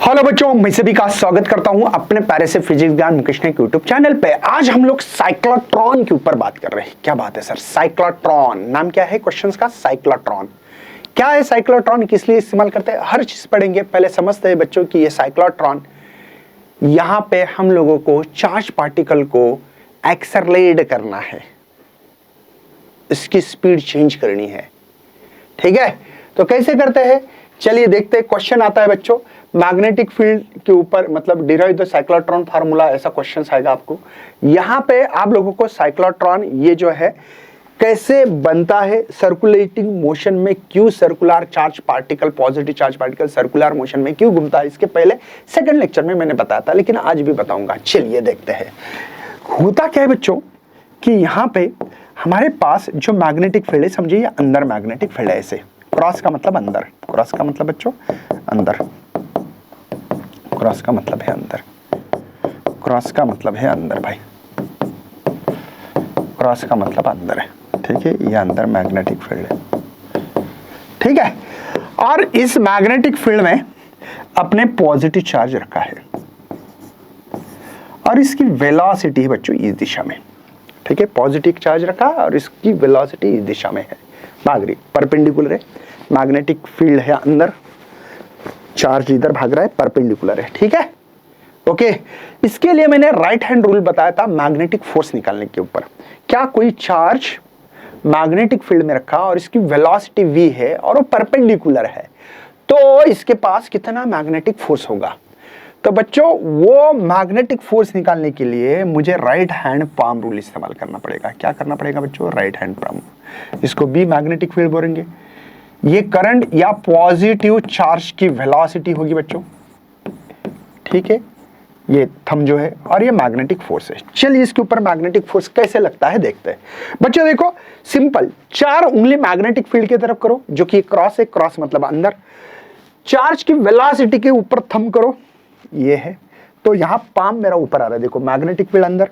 Hello बच्चों, मैं सभी का स्वागत करता हूं अपने प्यारे से फिजिक्स ज्ञान मुकेश ने यूट्यूब चैनल पे। आज हम लोग साइक्लोट्रॉन के ऊपर बात कर रहे हैं। क्या बात है सर, साइक्लोट्रॉन नाम क्या है क्वेश्चंस का? साइक्लोट्रॉन क्या है? साइक्लोट्रॉन किस लिए इस्तेमाल करते हैं, हर चीज पढ़ेंगे। पहले समझते हैं बच्चों कि ये साइक्लोट्रॉन, यहां पे हम लोगों को चार्ज पार्टिकल को एक्सेलरेट करना है, इसकी स्पीड चेंज करनी है। ठीक है, तो कैसे करते हैं चलिए देखते हैं। क्वेश्चन आता है बच्चों मैग्नेटिक फील्ड के ऊपर, मतलब डिराइव द साइक्लोट्रॉन फार्मूला, ऐसा क्वेश्चन आएगा आपको। यहां पे आप लोगों को साइक्लोट्रॉन ये जो है कैसे बनता है, सर्कुलेटिंग मोशन में क्यों circular charge particle, positive charge particle circular motion में क्यों घूमता है, इसके पहले सेकंड लेक्चर में मैंने बताया था, लेकिन आज भी बताऊंगा। चलिए देखते हैं होता क्या है बच्चों कि यहाँ पे हमारे पास जो मैग्नेटिक फील्ड है, समझिए ये अंदर मैग्नेटिक फील्ड है, ऐसे क्रॉस का मतलब अंदर, क्रॉस का मतलब बच्चों अंदर, क्रॉस का मतलब है अंदर, क्रॉस का मतलब है अंदर भाई, क्रॉस का मतलब अंदर है। ठीक है, ये अंदर मैग्नेटिक फील्ड है। ठीक है, और इस मैग्नेटिक फील्ड में अपने पॉजिटिव चार्ज रखा है और इसकी वेलोसिटी है बच्चों इस दिशा में। ठीक है, पॉजिटिव चार्ज रखा और इसकी वेलोसिटी इस दिशा में है, भाग रही, परपेंडिकुलर है। मैग्नेटिक फील्ड है अंदर, चार्ज इधर भाग रहा है, परपेंडिकुलर है। ठीक है, ओके। इसके लिए मैंने राइट हैंड रूल बताया था मैग्नेटिक फोर्स निकालने के ऊपर। क्या कोई चार्ज मैग्नेटिक फील्ड में रखा और इसकी वेलोसिटी v है और वो परपेंडिकुलर है, तो इसके पास कितना मैग्नेटिक फोर्स होगा। तो बच्चों वो मैग्नेटिक फोर्स निकालने के लिए मुझे राइट हैंड पाम रूल इस्तेमाल करना पड़ेगा। क्या करना पड़ेगा बच्चों? राइट हैंड पाम, इसको भी मैग्नेटिक फील्ड बोलेंगे। ये करंट या पॉजिटिव चार्ज की वेलोसिटी होगी बच्चों। ठीक है, ये थंब जो है और ये मैग्नेटिक फोर्स है। चलिए इसके ऊपर मैग्नेटिक फोर्स कैसे लगता है देखते हैं। बच्चों देखो सिंपल, 4 उंगली मैग्नेटिक फील्ड की तरफ करो, जो कि क्रॉस है, क्रॉस मतलब अंदर। चार्ज की वेलोसिटी के ऊपर थंब करो, ये है, तो यहां पाम मेरा ऊपर आ रहा है। देखो मैग्नेटिक फील्ड अंदर,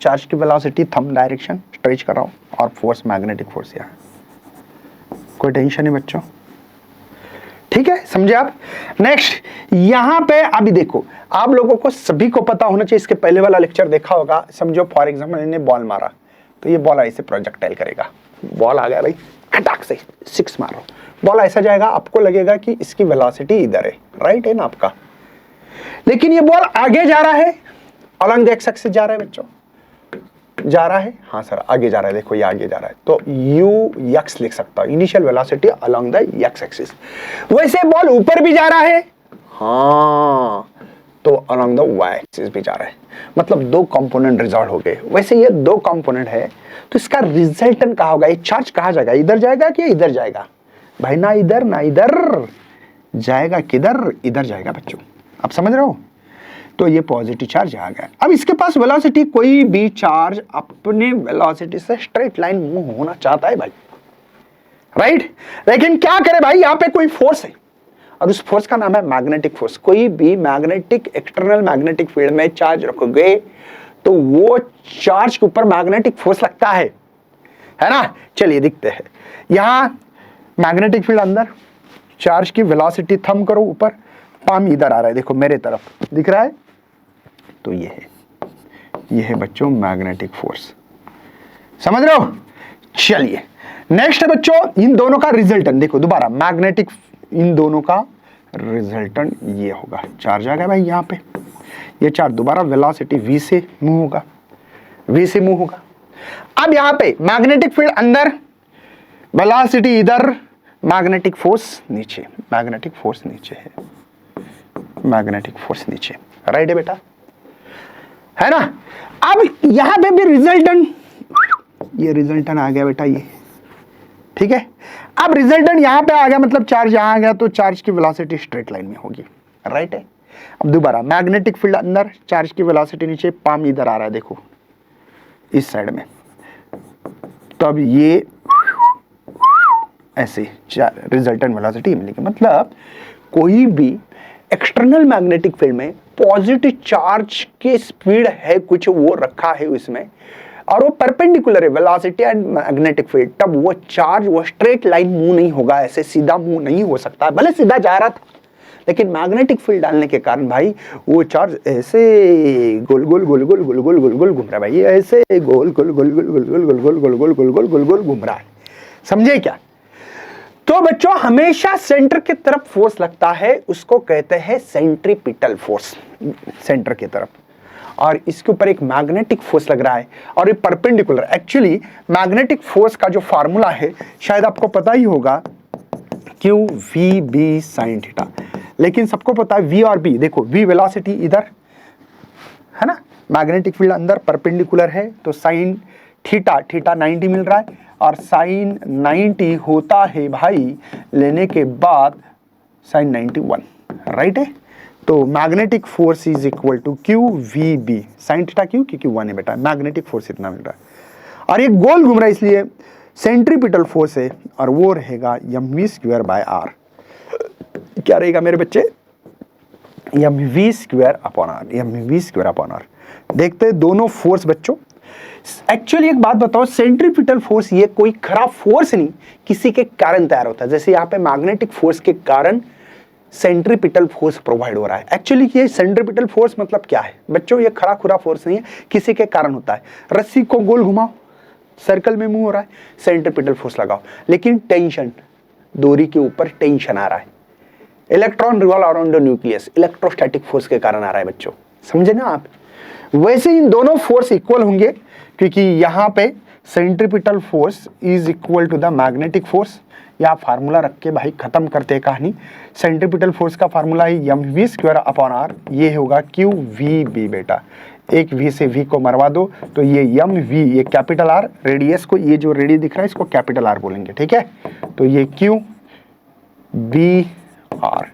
चार्ज की वेलोसिटी थंब डायरेक्शन स्ट्रेच कर रहा हूं और फोर्स मैग्नेटिक फोर्स यहां। कोई टेंशन नहीं बच्चों, ठीक है, समझे आप। नेक्स्ट यहां पे अभी देखो, आप लोगों को सभी को पता होना चाहिए, इसके पहले वाला लेक्चर देखा होगा। समझो फॉर एग्जांपल मैंने बॉल मारा, तो ये बॉल ऐसे प्रोजेक्टाइल करेगा। बॉल आ गया भाई, खटाक से 6 मारो, बॉल ऐसा जाएगा, आपको लगेगा कि इसकी वेलोसिटी इधर है, राइट है ना आपका। लेकिन ये बॉल आगे जा रहा है, अलॉन्ग द एक्स एक्सिस जा रहा है बच्चों, जा रहा है, हाँ सर आगे जा रहा है, देखो ये आगे जा रहा है, तो यू एक्स लिख सकता हूं, initial velocity along the x axis. वैसे बॉल ऊपर भी जा रहा है, हाँ, तो अलॉन्ग द वाई एक्सिस भी जा रहा है, मतलब 2 कंपोनेंट रिजॉल्व हो गए। वैसे ये 2 कंपोनेंट है, तो इसका रिजल्टेंट कहाँ होगा? ये चार्ज कहाँ जाएगा? इधर जाएगा कि इधर जाएगा भाई? ना इधर ना इधर जाएगा, किधर? इधर जाएगा बच्चों, आप समझ रहे हो। तो ये पॉजिटिव चार्ज आ गया। अब इसके पास वेलोसिटी, कोई भी चार्ज अपने वेलोसिटी से स्ट्रेट लाइन मूव होना चाहता है भाई, राइट। लेकिन क्या करे भाई, यहां पे कोई फोर्स है और उस फोर्स का नाम है मैग्नेटिक फोर्स। कोई भी मैग्नेटिक, एक्सटर्नल मैग्नेटिक फील्ड में चार्ज रखोगे तो वो चार्ज के ऊपर मैग्नेटिक फोर्स लगता है ना। चलिए दिखते हैं, यहां मैग्नेटिक फील्ड अंदर, चार्ज की वेलोसिटी थंब करो ऊपर, पाम इधर आ रहा है, देखो मेरे तरफ दिख रहा है, तो ये है बच्चों मैग्नेटिक फोर्स, समझ रहे हो। चलिए नेक्स्ट है बच्चों इन दोनों का रिजल्टेंट। देखो दोबारा मैग्नेटिक, इन दोनों का रिजल्टेंट ये होगा, चार्ज आ गया भाई यहाँ पे, ये चार्ज दोबारा वेलोसिटी v से मूव होगा, v से मूव होगा। अब यहाँ पे मैग्नेटिक फील्ड अंदर, वेलोसिटी इधर, मैग्नेटिक फोर्स नीचे, मैग्नेटिक फोर्स नीचे है, मैग्नेटिक फोर्स नीचे, राइट है बेटा, है ना। अब यहां पे भी रिजल्टेंट, ये रिजल्टेंट आ गया बेटा ये, ठीक है। अब रिजल्टेंट यहां पे आ गया, मतलब चार्ज यहां आ गया, तो चार्ज की वेलोसिटी स्ट्रेट लाइन में होगी, राइट है। अब दोबारा मैग्नेटिक फील्ड अंदर, चार्ज की वेलोसिटी नीचे, पाम इधर आ रहा है, देखो इस साइड में, तो अब ये ऐसे रिजल्टेंट वेलोसिटी मिलेगी। मतलब कोई भी एक्सटर्नल मैग्नेटिक फील्ड में पॉजिटिव चार्ज की स्पीड है, कुछ वो रखा है उसमें, और वो परपेंडिकुलर है वेलोसिटी एंड मैग्नेटिक फील्ड, तब वो चार्ज वो स्ट्रेट लाइन मूव नहीं होगा, ऐसे सीधा मूव नहीं हो सकता। भले सीधा जा रहा था लेकिन मैग्नेटिक फील्ड डालने के कारण भाई वो चार्ज ऐसे गोल गोल गोल गोल गोल गोल गोल गोल घूम रहा है भाई, ऐसे गोल गोल गोल गोल गोल गोल गोल गोल गोल गोल गोल गोल गोल गोल घूम रहा है, समझे क्या? तो बच्चों हमेशा सेंटर की तरफ फोर्स लगता है, उसको कहते हैं सेंट्रीपिटल फोर्स, सेंटर की तरफ। और इसके ऊपर एक मैग्नेटिक फोर्स लग रहा है और ये परपेंडिकुलर। एक्चुअली मैग्नेटिक फोर्स का जो फार्मूला है शायद आपको पता ही होगा, Q V B sine theta. लेकिन सबको पता है वी और बी, देखो वी वेलोसिटी इधर है ना, मैग्नेटिक फील्ड अंदर परपेंडिकुलर है, तो साइन थीटा, थीटा 90 मिल रहा है और साइन 90 होता है भाई लेने के बाद साइन 91, राइट है। तो magnetic force is equal to Q V B sine theta Q, क्योंकि 1 है बेटा, मैग्नेटिक फोर्स इतना मिल रहा है और ये गोल घूम रहा है इसलिए सेंट्रीपिटल फोर्स है और वो रहेगा mv² बाय आर। क्या रहेगा मेरे बच्चे? mv² upon are, mv² upon are. देखते हैं दोनों फोर्स बच्चों। एक्चुअली एक बात बताओ, सेंट्रीपिटल फोर्स ये कोई खराब फोर्स नहीं, किसी के कारण तैयार होता है। जैसे यहाँ पे मैग्नेटिक फोर्स के कारण सेंट्रीपिटल फोर्स प्रोवाइड हो रहा है। एक्चुअली ये सेंट्रीपिटल फोर्स मतलब क्या है बच्चों? ये खरा खुरा फोर्स नहीं है, किसी के कारण होता है। रस्सी को गोल घुमाओ, सर्कल में मूव हो रहा है, सेंट्रीपिटल फोर्स लगाओ, लेकिन टेंशन, डोरी के ऊपर टेंशन आ रहा है, electron revolve around the nucleus, electrostatic force के कारण आ रहा है बच्चों, समझे ना आप? वैसे इन दोनों फोर्स इक्वल होंगे, क्योंकि यहाँ पे centripetal force is equal to the magnetic force. या फार्मूला रख के भाई खत्म करते हैं कहानी। सेंट्रीपिटल फोर्स का फार्मूला है mv² अपॉन आर, ये होगा क्यू वी बी बेटा, एक v से v को मरवा दो तो ये mv, ये कैपिटल R, रेडियस को, ये जो रेडियस दिख रहा है इसको कैपिटल R बोलेंगे, ठीक है? तो ये क्यू बी आर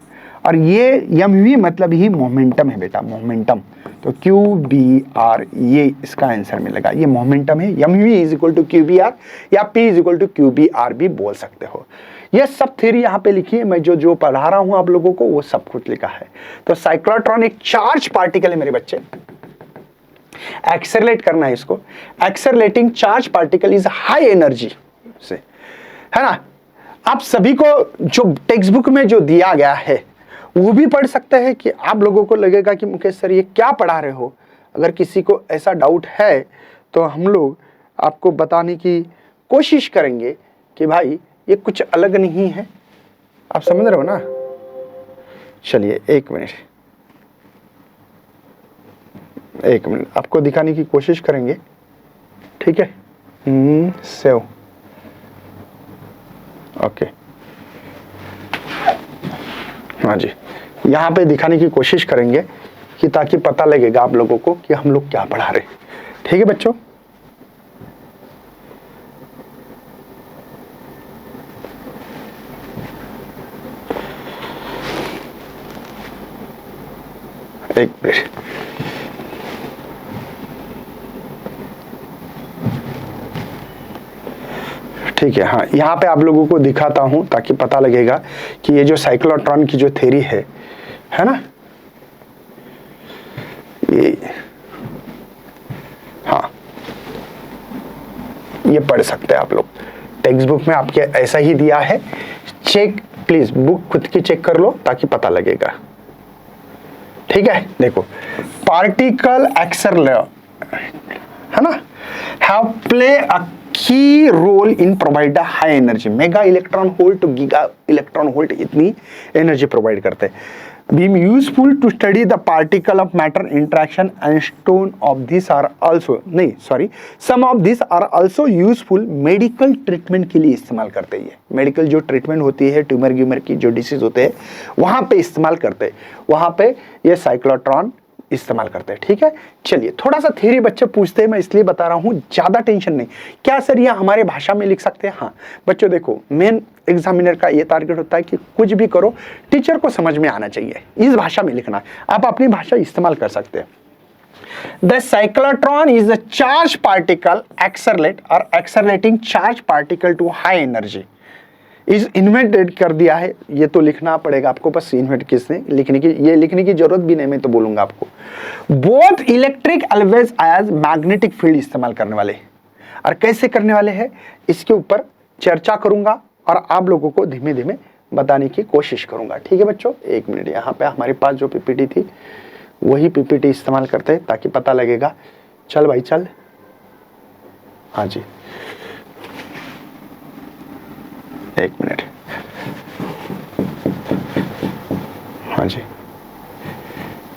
और ये mv मतलब ही मोमेंटम है बेटा, मोमेंटम। तो क्यू बी आर ये इसका आंसर मिलेगा, ये मोमेंटम है। mv is equal to Q B R या p is equal to Q B R भी बोल सकते हो। ये सब थ्योरी यहाँ पे लिखी है, मैं जो जो पढ़ा रहा हूँ आप लोगों को वो सब कुछ लिखा है। तो साइक्लोट्रॉन एक चार्ज पार्टिकल है मेरे बच्चे, एक्सेलरेट करना है इसको। Accelerating charge particle is high energy से, है ना? आप सभी को जो टेक्स्ट बुक में जो दिया गया है वो भी पढ़ सकते हैं कि आप लोगों को लगेगा कि मुकेश सर ये क्या पढ़ा रहे हो। अगर किसी को ऐसा डाउट है तो हम लोग आपको बताने की कोशिश करेंगे कि भाई ये कुछ अलग नहीं है, आप समझ रहे हो ना? चलिए एक मिनट आपको दिखाने की कोशिश करेंगे, ठीक है? सेव, ओके, हाँ जी, यहाँ पे दिखाने की कोशिश करेंगे कि ताकि पता लगेगा आप लोगों को कि हम लोग क्या पढ़ा रहे, ठीक है बच्चों? एक मिनट, ठीक है, हाँ, यहाँ पे आप लोगों को दिखाता हूं ताकि पता लगेगा कि ये जो साइक्लोट्रॉन की जो थ्योरी है ना, ये हाँ ये पढ़ सकते हैं आप लोग। टेक्स्ट बुक में आपके ऐसा ही दिया है, चेक प्लीज, बुक खुद की चेक कर लो ताकि पता लगेगा, ठीक है? देखो, पार्टिकल एक्सेलरेटर है ना, have play a key role in provide the high energy, mega electron volt to giga electron volt, इतनी एनर्जी प्रोवाइड करते हैं। Beam useful to study the particle of matter interaction and stone of this are also, नहीं sorry, some of this are also useful medical treatment के लिए इस्तेमाल करते हैं। Medical जो ट्रीटमेंट होती है, ट्यूमर ग्यूमर की जो डिसीज होते हैं वहां पे इस्तेमाल करते हैं, वहां पे ये साइक्लोट्रॉन इस्तेमाल करते हैं, ठीक है? चलिए थोड़ा सा थ्योरी बच्चे पूछते हैं, मैं इसलिए बता रहा हूं, ज्यादा टेंशन नहीं। क्या सर ये हमारे भाषा में लिख सकते हैं? हाँ बच्चों, देखो मेन एग्जामिनर का ये टारगेट होता है कि कुछ भी करो टीचर को समझ में आना चाहिए, इस भाषा में लिखना। आप अपनी भाषा इस्तेमाल कर सकते हैं। The cyclotron is a charge particle accelerate और accelerating charge particle to high energy is invented कर दिया है। ये तो लिखना पड़ेगा आपको, बस इन्वेंट किसने, लिखने की, ये लिखने की जरूरत भी नहीं, मैं तो बोलूंगा आपको। Both electric always as magnetic field इस्तेमाल करने वाले, और कैसे करने वाले हैं इसके ऊपर चर्चा करूंगा और आप लोगों को धीमे धीमे बताने की कोशिश करूंगा। ठीक है बच्चों, एक मिनट, यहाँ पे हमारे पास जो पीपीटी थी वही पीपीटी इस्तेमाल करते हैं ताकि पता लगेगा। चल भाई चल, हाँ जी, एक मिनट, हाँ जी,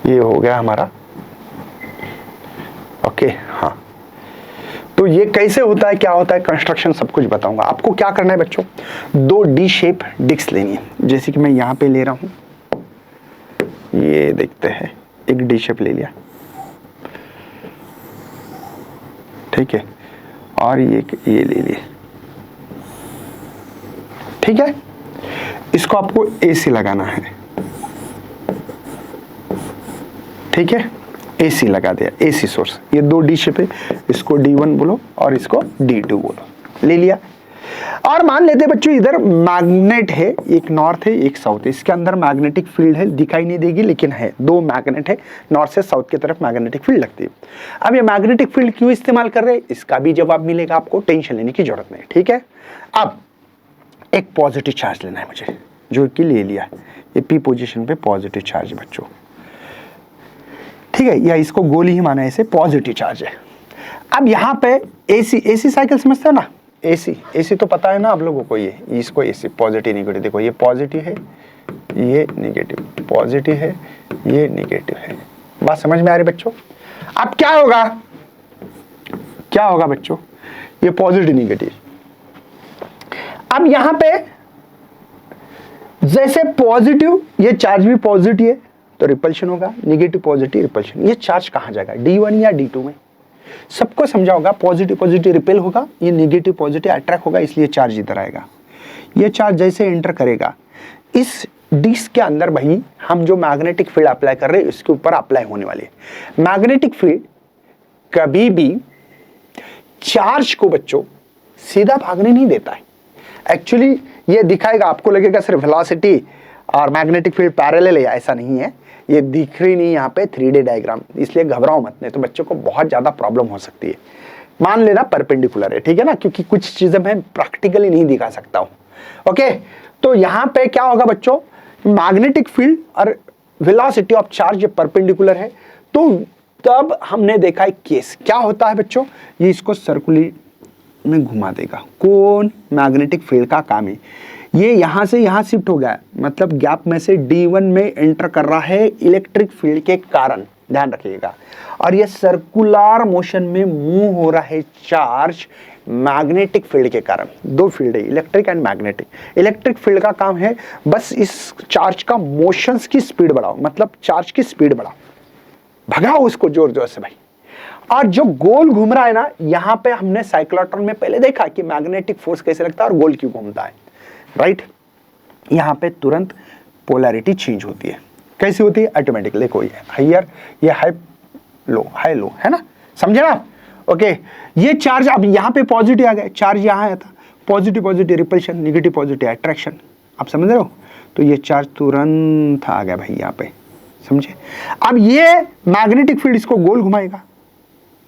ये हो गया हमारा। ओके, हाँ, तो ये कैसे होता है, क्या होता है, कंस्ट्रक्शन सब कुछ बताऊंगा। आपको क्या करना है बच्चों, दो डी शेप डिस्क लेनी है। जैसे कि मैं यहां पे ले रहा हूं, ये देखते हैं, एक डी शेप ले लिया, ठीक है, और ये ले लिए, ठीक है। इसको आपको एसी लगाना है, ठीक है, एसी लगा दिया, एसी सोर्स। ये दो डी शेप है, इसको D1 बोलो और इसको D2 बोलो, ले लिया। और मान लेते बच्चों इधर मैग्नेट है, एक नॉर्थ है एक साउथ है, इसके अंदर मैग्नेटिक फील्ड है, दिखाई नहीं देगी लेकिन है, दो मैग्नेट है, नॉर्थ से साउथ की तरफ मैग्नेटिक फील्ड लगती है। अब ये मैग्नेटिक फील्ड क्यों इस्तेमाल कर रहे हैं, इसका भी जवाब मिलेगा, आपको टेंशन लेने की जरूरत नहीं, ठीक है। अब एक पॉजिटिव चार्ज लेना है मुझे, जो कि ले लिया, ये पी पोजिशन पे पॉजिटिव चार्ज बच्चों, ठीक है, या इसको गोली ही माना, ऐसे पॉजिटिव चार्ज है। अब यहाँ पे एसी साइकिल समझते हो ना, एसी तो पता है ना आप लोगों को, ये इसको एसी पॉजिटिव नेगेटिव, देखो ये पॉजिटिव है, ये नेगेटिव, पॉजिटिव है, ये नेगेटिव है। बात समझ में आ रही बच्चों। अब क्या होगा बच्चों, ये पॉजिटिव नेगेटिव। अब यहां पे जैसे पॉजिटिव, ये चार्ज भी पॉजिटिव है तो रिपल्शन होगा, नेगेटिव पॉजिटिव रिपल्शन। ये चार्ज कहां जाएगा, D1 या D2 में, सबको समझा होगा। पॉजिटिव पॉजिटिव रिपेल होगा, ये नेगेटिव पॉजिटिव अट्रैक्ट होगा, इसलिए चार्ज इधर आएगा। ये चार्ज जैसे एंटर करेगा इस डिस्क के अंदर, भाई हम जो मैग्नेटिक फील्ड अप्लाई कर रहे हैं इसके ऊपर अप्लाई होने वाली है। मैग्नेटिक फील्ड कभी भी चार्ज को बच्चों सीधा भागने नहीं देता है। एक्चुअली ये दिखाएगा, आपको लगेगा सिर्फ वेलोसिटी और मैग्नेटिक फील्ड पैरेलल है, ऐसा नहीं है, ये दिख रही नहीं यहाँ पे 3D डायग्राम, इसलिए घबराओ मत, नहीं तो बच्चों को बहुत ज्यादा प्रॉब्लम हो सकती है। मान लेना परपेंडिकुलर है, ठीक है ना, क्योंकि कुछ चीजें मैं प्रैक्टिकली नहीं दिखा सकता हूँ। ओके, तो यहाँ पे क्या होगा बच्चों, मैग्नेटिक फील्ड और वेलोसिटी ऑफ चार्ज परपेंडिकुलर है, तो तब हमने देखा एक केस क्या होता है बच्चों, ये इसको सर्कुलर में घुमा देगा। कौन, मैग्नेटिक फील्ड का काम है। ये यहां से यहां शिफ्ट हो गया, मतलब गैप में से D1 में एंटर कर रहा है इलेक्ट्रिक फील्ड के कारण, ध्यान रखिएगा। और ये सर्कुलर मोशन में मूव हो रहा है चार्ज मैग्नेटिक फील्ड के कारण। दो फील्ड है, electric and magnetic. Electric field का काम है बस इस चार्ज का मोशंस की स्पीड बढ़ाओ, मतलब चार्ज की स्पीड बढ़ाओ, भगाओ उसको जोर जोर से भाई। और जो गोल घूम रहा है ना, यहाँ पे हमने साइक्लोट्रॉन में पहले देखा कि मैग्नेटिक फोर्स कैसे लगता है और गोल क्यों घूमता है, राइट। यहाँ पे तुरंत पोलैरिटी चेंज होती है, कैसी होती है, ऑटोमेटिकली। देखो ये हायर, ये हाई लो है ना, समझे ना। ओके, ये चार्ज अब यहाँ पे पॉजिटिव आ गया, चार्ज यहाँ आया था, positive positive repulsion, negative positive attraction, आप समझ रहे हो। तो ये चार्ज तुरंत आ गया भाई यहाँ पे, समझे। अब ये मैग्नेटिक फील्ड इसको गोल घुमाएगा,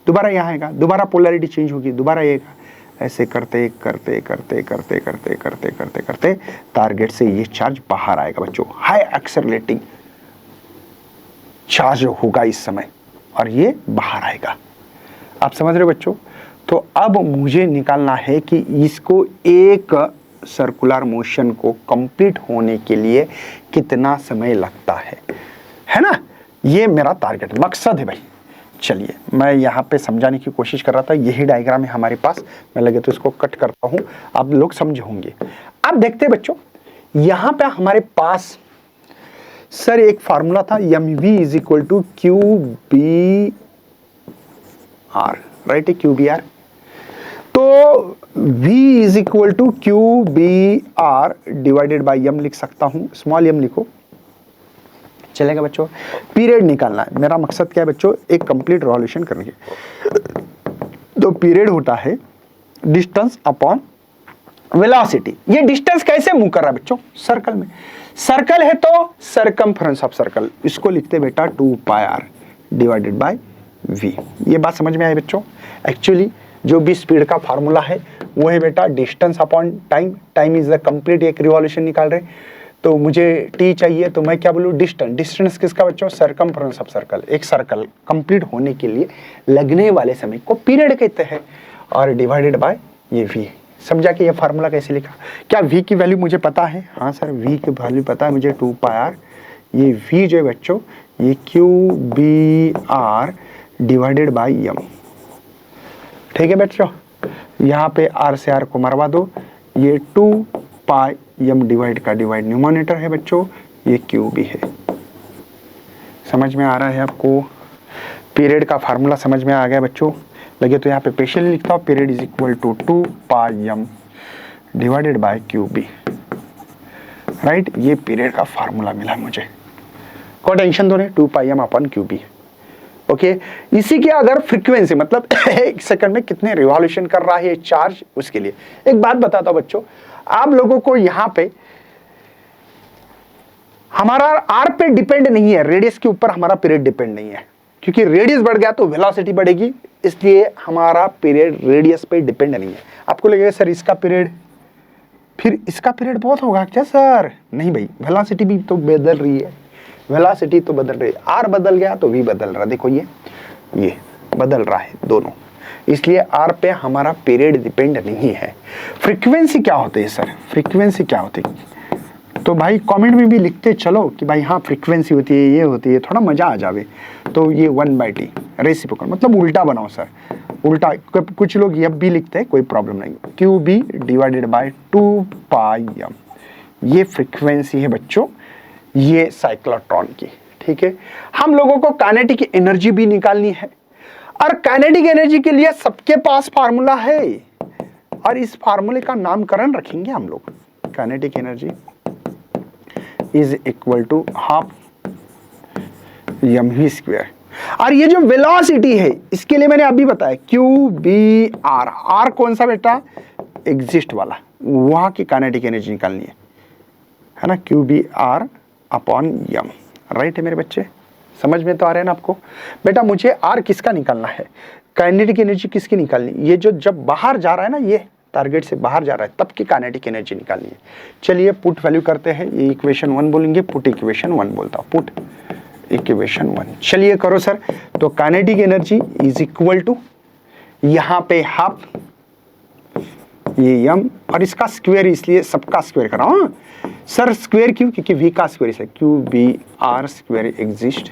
दोबारा यहाँ आएगा, दोबारा पोलैरिटी चेंज होगी, दोबारा ये ऐसे करते करते करते करते करते करते करते करते टारगेट से ये चार्ज बाहर आएगा बच्चों। हाई एक्सेलरेटिंग चार्ज होगा इस समय और ये बाहर आएगा, आप समझ रहे हो बच्चों। तो अब मुझे निकालना है कि इसको एक सर्कुलर मोशन को कंप्लीट होने के लिए कितना समय लगता है ना। ये मेरा टारगेट मकसद है भाई। चलिए मैं यहाँ पे समझाने की कोशिश कर रहा था, यही डायग्राम है हमारे पास, मैं लगे तो इसको कट करता हूँ, आप लोग समझे होंगे। अब देखते हैं बच्चों, यहाँ पे हमारे पास सर एक फार्मूला था, mv is equal to QBR, right है, QBR। तो v is equal to QBR divided by m लिख सकता हूँ, स्मॉल m लिखो, चलेगा बच्चों। पीरियड निकालना है, मेरा मकसद क्या है बच्चों, एक कंप्लीट रिवॉल्यूशन करने की। तो पीरियड होता है डिस्टेंस अपॉन वेलोसिटी। ये डिस्टेंस कैसे मूव कर रहा है बच्चों, सर्कल में, सर्कल है तो सरकमफ्रेंस ऑफ सर्कल, इसको लिखते बेटा 2πr डिवाइडेड बाय v। ये बात समझ में आई बच्चों। एक्चुअली जो भी स्पीड का फार्मूला है वो है बेटा distance upon time, time is the complete, एक रिवॉल्यूशन निकाल रहे, तो मुझे टी चाहिए, तो मैं क्या बोलूँ, डिस्टेंस। डिस्टेंस किसका बच्चों, सरकमफ्रेंस ऑफ सर्कल। एक सर्कल कंप्लीट होने के लिए लगने वाले समय को पीरियड कहते हैं, और डिवाइडेड बाय ये वी। समझा कि ये फार्मूला कैसे लिखा। क्या वी की वैल्यू मुझे पता है, हाँ सर वी की वैल्यू पता है मुझे, 2πr। ये वी जो है बच्चों, ये QBr डिवाइडेड बाय यम। ठीक है बच्चों, यहाँ पे r से r को मरवा दो, ये 2πm डिवाइड का डिवाइड न्यूमरेटर है बच्चों, ये QB है। समझ में आ रहा है आपको, पीरियड का फार्मूला समझ में आ गया बच्चों। लगे तो यहाँ पे स्पेशली लिखता हूँ, period is equal to 2πm divided by QB। Right, ये पीरियड का फार्मूला मिला मुझे, कोई टेंशन तो नहीं, 2πm अपन QB। ओके, इसी के अगर फ्रीक्वेंसी मतलब एक सेकंड में कितने रिवॉल्यूशन कर रहा है चार्ज, उसके लिए एक बात बताता हूं बच्चों। आप लोगों को यहां पे हमारा आर पे डिपेंड नहीं है, रेडियस के ऊपर हमारा पीरियड डिपेंड नहीं है, क्योंकि रेडियस बढ़ गया तो वेलोसिटी बढ़ेगी, इसलिए हमारा पीरियड रेडियस पे डिपेंड नहीं है। आपको लगेगा सर इसका पीरियड, फिर इसका पीरियड बहुत होगा क्या सर, नहीं भाई, वेलोसिटी भी तो बदल रही है, वेलोसिटी तो बदल रही है, आर बदल गया तो वी बदल रहा। देखो ये बदल रहा है दोनों, इसलिए आर पे हमारा पीरियड डिपेंड नहीं है। फ्रीक्वेंसी क्या होती है सर, फ्रीक्वेंसी क्या होती है, तो भाई कमेंट में भी लिखते चलो कि भाई हाँ फ्रीक्वेंसी होती है, ये होती है, थोड़ा मजा आ जावे। तो ये 1/t रेसिप्रोकल, मतलब उल्टा बनाओ सर, उल्टा। कुछ लोग ये भी लिखते हैं, कोई प्रॉब्लम नहीं। QB डिवाइडेड बाय 2πm, ये फ्रीक्वेंसी है बच्चों, ये साइक्लोट्रॉन की। ठीक है, हम लोगों को काइनेटिक एनर्जी भी निकालनी है, और काइनेटिक एनर्जी के लिए सबके पास फार्मूला है, और इस फार्मूले का नामकरण रखेंगे हम लोग। Kinetic energy is equal to half mv square, और ये जो वेलोसिटी है इसके लिए मैंने अभी बताया QBr, r कौन सा बेटा, एग्जिस्ट वाला, वहां की काइनेटिक एनर्जी निकालनी है ना, QBr अपॉन यम। राइट है मेरे बच्चे, समझ में तो आ रहे हैं ना आपको। बेटा मुझे आर किसका निकालना है, काइनेटिक एनर्जी किसकी निकालनी, ये जो जब बाहर जा रहा है ना, ये टारगेट से बाहर जा रहा है, तब की काइनेटिक एनर्जी निकालनी है। चलिए पुट वैल्यू करते हैं, ये इक्वेशन 1 बोलेंगे, पुट इक्वेशन 1 बोलता हूँ, पुट इक्वेशन 1। चलिए करो सर, तो kinetic energy is equal to, यहाँ पे हाफ ये यम, और इसका स्क्वायर, इसलिए सबका स्क्वायर कर रहा हूँ सर। स्क्वायर क्यों, क्योंकि v का स्क्वायर है, QBr square exist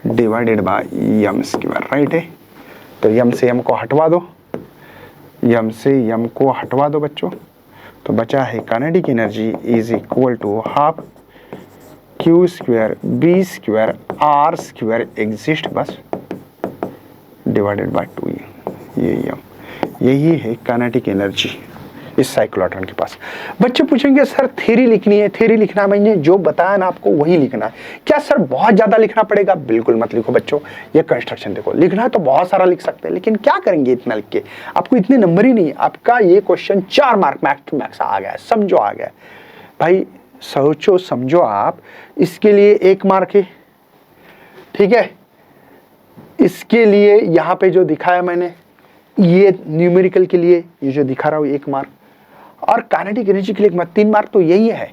divided by Yama square. Right है, तो यम से यम को हटवा दो, यम से यम को हटवा दो बच्चों, तो बचा है kinetic energy is equal to half Q square B square R square exist बस डिवाइडेड बाय 2 ये यम। यही है काइनेटिक एनर्जी इस साइक्लोट्रॉन के पास। बच्चे पूछेंगे सर थ्योरी लिखनी है, थ्योरी लिखना मैंने जो बताया ना आपको वही लिखना है क्या सर, बहुत ज्यादा लिखना पड़ेगा? बिल्कुल मत लिखो बच्चों, ये कंस्ट्रक्शन देखो, लिखना है तो बहुत सारा लिख सकते हैं, लेकिन क्या करेंगे इतना लिख के, आपको इतने नंबर ही नहीं। आपका ये question 4 mark max to max आ गया, समझो आ गया भाई, सोचो समझो आप, इसके लिए 1 मार्क है, ठीक है। इसके लिए यहाँ पे जो दिखाया मैंने, ये न्यूमेरिकल के लिए ये जो दिखा रहा हूँ 1 मार्क, और काइनेटिक एनर्जी के लिए 3 मार्क तो यही है।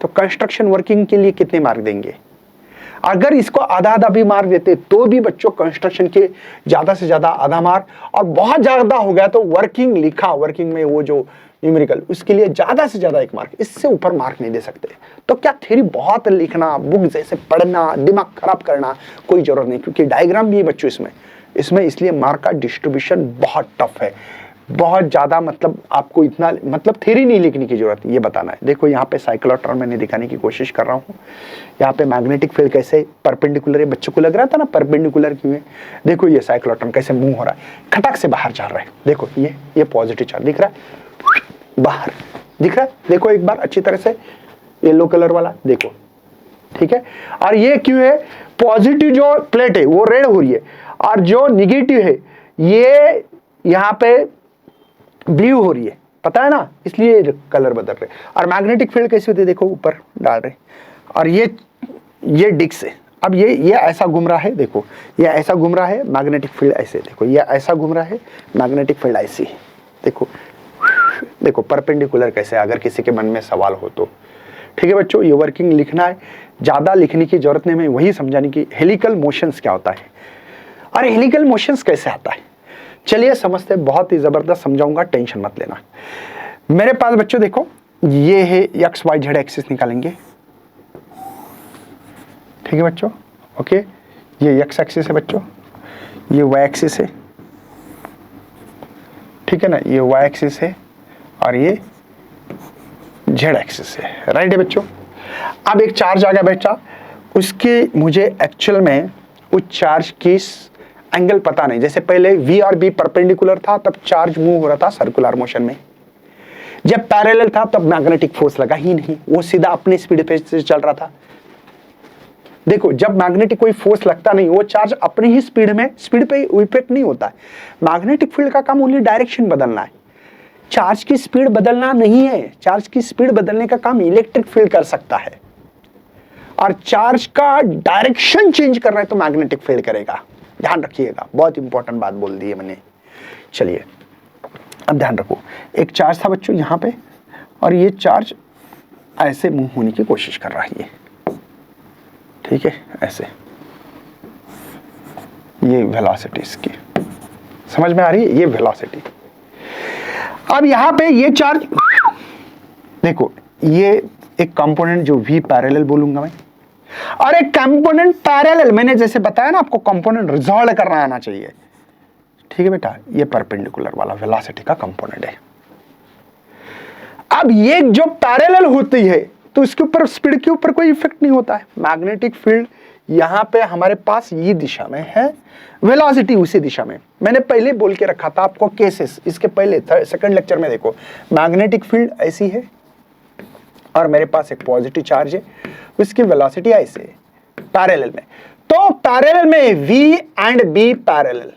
तो कंस्ट्रक्शन वर्किंग के लिए कितने मार्क देंगे? अगर इसको आधा आधा भी मार्क देते तो भी बच्चों कंस्ट्रक्शन के ज्यादा से ज्यादा आधा मार्क, और बहुत ज्यादा हो गया तो वर्किंग लिखा, वर्किंग में वो जो न्यूमेरिकल, उसके लिए ज्यादा से ज्यादा 1 मार्क, इससे ऊपर मार्क नहीं दे सकते। तो क्या थ्योरी बहुत लिखना, बुक जैसे पढ़ना, दिमाग खराब करना कोई जरूरत नहीं, क्योंकि डायग्राम भी है बच्चों इसमें इसलिए मार्क का डिस्ट्रीब्यूशन बहुत टफ है, बहुत ज्यादा। मतलब आपको इतना मतलब थ्योरी नहीं लिखने की जरूरत, ये बताना है। देखो यहाँ पे साइक्लोट्रॉन मैंने दिखाने की कोशिश कर रहा हूँ। यहाँ पे मैग्नेटिक फील्ड कैसे परपेंडिकुलर है, बच्चों को लग रहा था ना परपेंडिकुलर क्यों है। देखो ये साइक्लोट्रॉन कैसे मूव हो रहा है, खटक से बाहर जा रहा है। देखो ये पॉजिटिव चार्ज दिख रहा है, बाहर दिख रहा है। देखो एक बार अच्छी तरह से, येलो कलर वाला देखो, ठीक है। और ये क्यों है, पॉजिटिव जो प्लेट है वो रेड हो रही है, और जो निगेटिव है ये यहाँ पे ब्लू हो रही है, पता है ना, इसलिए कलर बदल रहे। और मैग्नेटिक फील्ड कैसे होती है, देखो ऊपर डाल रहे, और ये डिस्क है। अब ये ऐसा घूम रहा है, देखो ये ऐसा घूम रहा है, मैग्नेटिक फील्ड ऐसे, देखो ये ऐसा घूम रहा है, मैग्नेटिक फील्ड ऐसी है, देखो देखो परपेंडिकुलर कैसे, अगर किसी के मन में सवाल हो तो। ठीक है बच्चों, ये वर्किंग लिखना है, ज्यादा लिखने की जरूरत नहीं, मैं वही समझाने की हेलिकल मोशंस क्या होता है और हेलिकल मोशंस कैसे आता है। चलिए समझते, बहुत ही जबरदस्त समझाऊंगा, टेंशन मत लेना। मेरे पास बच्चों देखो ये है एक्स वाई जेड एक्सिस निकालेंगे। ठीक है बच्चों, ओके, ये एक्स एक्सिस है बच्चों, ये वाई एक्सिस है, ठीक है ना, ये वाई एक्सिस है और ये जेड एक्सिस है, राइट है बच्चों। अब एक चार्ज आ गया बेटा, उसके मुझे एक्चुअल में उस चार्ज की एंगल पता नहीं। जैसे पहले V और B परपेंडिकुलर था तब चार्ज मूव हो रहा था सर्कुलर मोशन में, जब पैरेलल था तब मैग्नेटिक फोर्स लगा ही नहीं, वो सीधा अपनी स्पीड पे से चल रहा था। देखो जब मैग्नेटिक कोई फोर्स लगता नहीं, वो चार्ज अपनी ही स्पीड में, स्पीड पे इफेक्ट नहीं होता है। मैग्नेटिक फील्ड का काम ओनली डायरेक्शन बदलना है, चार्ज की स्पीड बदलना नहीं है। चार्ज की स्पीड बदलने का काम इलेक्ट्रिक फील्ड कर सकता है, और चार्ज का डायरेक्शन चेंज करना है तो मैग्नेटिक फील्ड करेगा। ध्यान रखिएगा, बहुत इंपॉर्टेंट बात बोल दी है मैंने। चलिए अब ध्यान रखो, एक चार्ज था बच्चों यहाँ पे, और ये चार्ज ऐसे मूव होने की कोशिश कर रहा है, ये ठीक है, ऐसे, ये वेलोसिटी इसकी समझ में आ रही है, ये वेलोसिटी। अब यहां पे ये चार्ज देखो, ये एक कंपोनेंट जो V पैरेलल बोलूंगा मैं, और एक कंपोनेंट पैरेलल, मैंने जैसे बताया ना आपको कंपोनेंट रिजॉल्व करना आना चाहिए। ठीक है बेटा, ये परपेंडिकुलर वाला वेलोसिटी का कंपोनेंट है। अब ये जो पैरेलल होती है तो इसके ऊपर स्पीड के ऊपर कोई इफेक्ट नहीं होता है। मैग्नेटिक फील्ड यहां पे हमारे पास ये दिशा में है, वेलोसिटी उसी दिशा में। मैंने पहले बोल के रखा था आपको केसेस, इसके पहले सेकंड लेक्चर में देखो, मैग्नेटिक फील्ड ऐसी है और मेरे पास एक पॉजिटिव चार्ज है, उसकी वेलोसिटी ऐसे है पैरेलल में। तो पैरेलल में V एंड B पैरेलल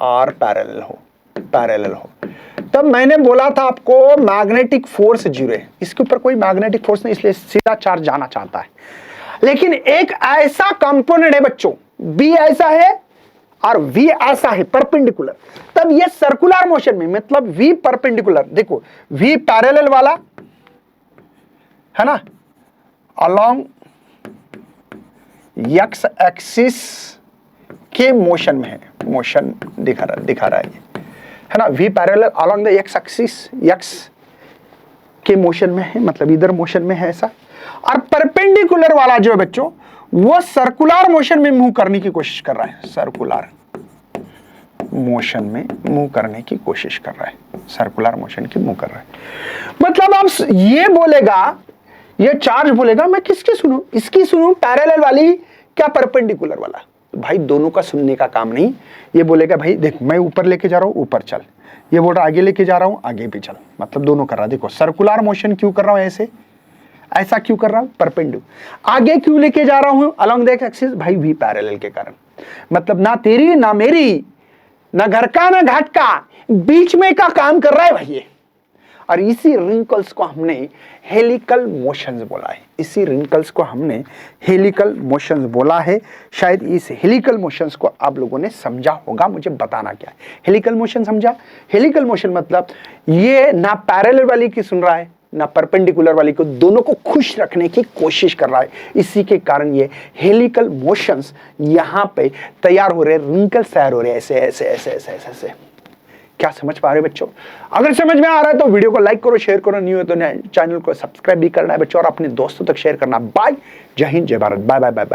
और पैरेलल हो तब मैंने बोला था आपको मैग्नेटिक फोर्स जीरो है, इसके ऊपर कोई मैग्नेटिक फोर्स नहीं, इसलिए सीधा चार्ज जाना चाहता है। लेकिन एक ऐसा कंपोनेंट है बच्चों, B ऐसा है और V ऐसा है परपेंडिकुलर, तब ये सर्कुलर मोशन में, मतलब V परपेंडिकुलर, देखो V पैरेलल वाला है ना, अलोंग एक्स एक्सिस के मोशन में है, मोशन दिखा रहा है है ना, V parallel along the x axis, x के मोशन में है, मतलब इधर मोशन में है ऐसा। और परपेंडिकुलर वाला जो है बच्चों, वो सर्कुलर मोशन में मूव करने की कोशिश कर रहा है, सर्कुलर मोशन में मूव करने की कोशिश कर रहा है, सर्कुलर मोशन की मूव कर रहा है। मतलब आप ये बोलेगा, ये चार्ज बोलेगा मैं किसकी सुनूं, इसकी सुनूं पैरेलल वाली क्या परपेंडिकुलर वाला? भाई दोनों का सुनने का काम नहीं, ये बोलेगा भाई देख मैं ऊपर लेके जा रहा हूं ऊपर चल, ये बोल रहा आगे लेके जा रहा हूं आगे भी चल, मतलब दोनों कर रहा है। देखो सर्कुलर मोशन क्यों कर रहा हूं, ऐसे ऐसा क्यों कर रहा हूं, परपेंडिकुलर। आगे क्यों लेके जा रहा हूं अलोंग द एक्सिस, भाई V पैरेलल के कारण। मतलब ना तेरी ना मेरी, ना घर का ना घाट का, बीच में का काम कर रहा है भाई ये। और इसी रिंकल्स को हमने हेलिकल मोशंस बोला है, इसी रिंकल्स को हमने हेलिकल मोशंस बोला है। शायद इस हेलिकल मोशंस को आप लोगों ने समझा होगा, मुझे बताना क्या है हेलिकल मोशन। समझा? हेलिकल मोशन मतलब ये ना पैरेलल वाली की सुन रहा है ना परपेंडिकुलर वाली को, दोनों को खुश रखने की कोशिश कर रहा है। इसी के कारण ये हेलिकल मोशंस यहाँ पे तैयार हो रहे, रिंकल्स तैयार हो रहे, ऐसे ऐसे ऐसे ऐसे ऐसे ऐसे। क्या समझ पा रहे बच्चों? अगर समझ में आ रहा है तो वीडियो को लाइक करो, शेयर करो, न्यू है तो चैनल को सब्सक्राइब भी करना है बच्चों, और अपने दोस्तों तक शेयर करना। बाय, जय हिंद, जय Bharat, bye bye bye bye.